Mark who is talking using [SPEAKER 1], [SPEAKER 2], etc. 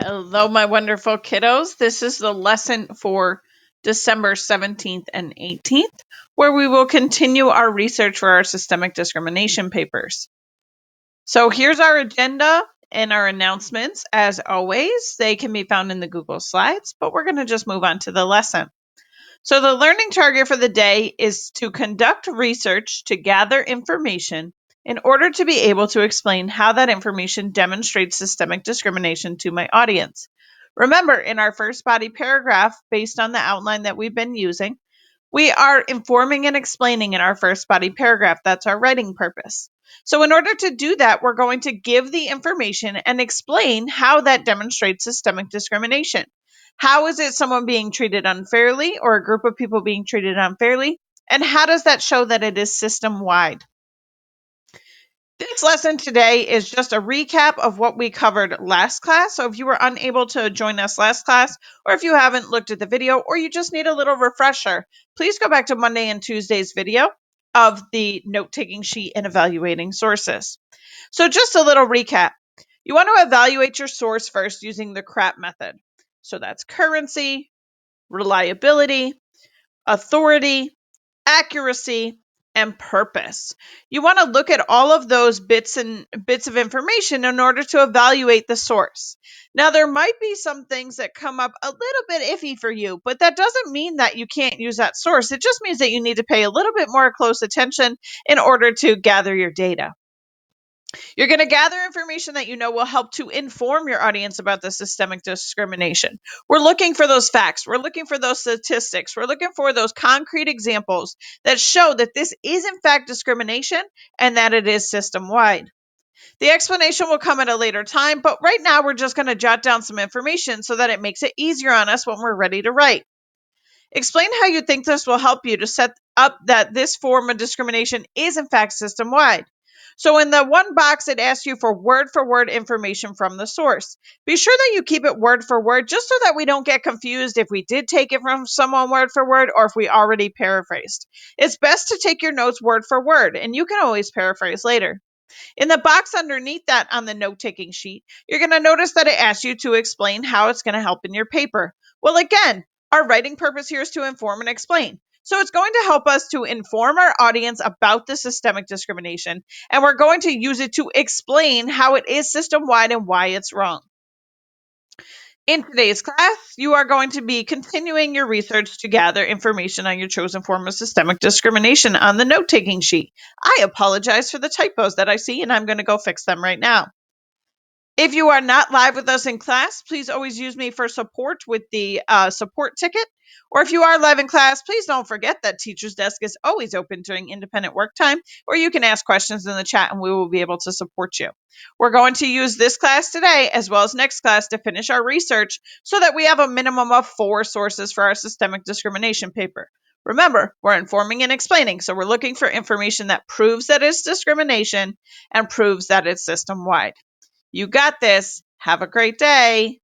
[SPEAKER 1] Hello, my wonderful kiddos. This is the lesson for December 17th and 18th, where we will continue our research for our systemic discrimination papers. So here's our agenda and our announcements. As always, they can be found in the Google Slides, but we're going to just move on to the lesson. So the learning target for the day is to conduct research to gather information in order to be able to explain how that information demonstrates systemic discrimination to my audience. Remember, in our first body paragraph, based on the outline that we've been using, we are informing and explaining in our first body paragraph. That's our writing purpose. So in order to do that, we're going to give the information and explain how that demonstrates systemic discrimination. How is it someone being treated unfairly or a group of people being treated unfairly? And how does that show that it is system-wide? This lesson today is just a recap of what we covered last class. So if you were unable to join us last class, or if you haven't looked at the video, or you just need a little refresher, please go back to Monday and Tuesday's video of the note-taking sheet and evaluating sources. So just a little recap. You want to evaluate your source first using the CRAP method. So that's currency, reliability, authority, accuracy, and purpose. You want to look at all of those bits of information in order to evaluate the source. Now, there might be some things that come up a little bit iffy for you, but that doesn't mean that you can't use that source. It just means that you need to pay a little bit more close attention in order to gather your data. You're going to gather information that you know will help to inform your audience about the systemic discrimination. We're looking for those facts. We're looking for those statistics. We're looking for those concrete examples that show that this is in fact discrimination and that it is system-wide. The explanation will come at a later time, but right now we're just going to jot down some information so that it makes it easier on us when we're ready to write. Explain how you think this will help you to set up that this form of discrimination is in fact system-wide. So in the one box, it asks you for word information from the source. Be sure that you keep it word for word, just so that we don't get confused if we did take it from someone word for word or if we already paraphrased. It's best to take your notes word for word, and you can always paraphrase later. In the box underneath that on the note-taking sheet, you're going to notice that it asks you to explain how it's going to help in your paper. Well, again, our writing purpose here is to inform and explain. So it's going to help us to inform our audience about the systemic discrimination, and we're going to use it to explain how it is system-wide and why it's wrong. In today's class, you are going to be continuing your research to gather information on your chosen form of systemic discrimination on the note-taking sheet. I apologize for the typos that I see, and I'm going to go fix them right now. If you are not live with us in class, please always use me for support with the support ticket. Or if you are live in class, please don't forget that Teacher's Desk is always open during independent work time, or you can ask questions in the chat and we will be able to support you. We're going to use this class today as well as next class to finish our research so that we have a minimum of 4 sources for our systemic discrimination paper. Remember, we're informing and explaining, so we're looking for information that proves that it's discrimination and proves that it's system-wide. You got this. Have a great day.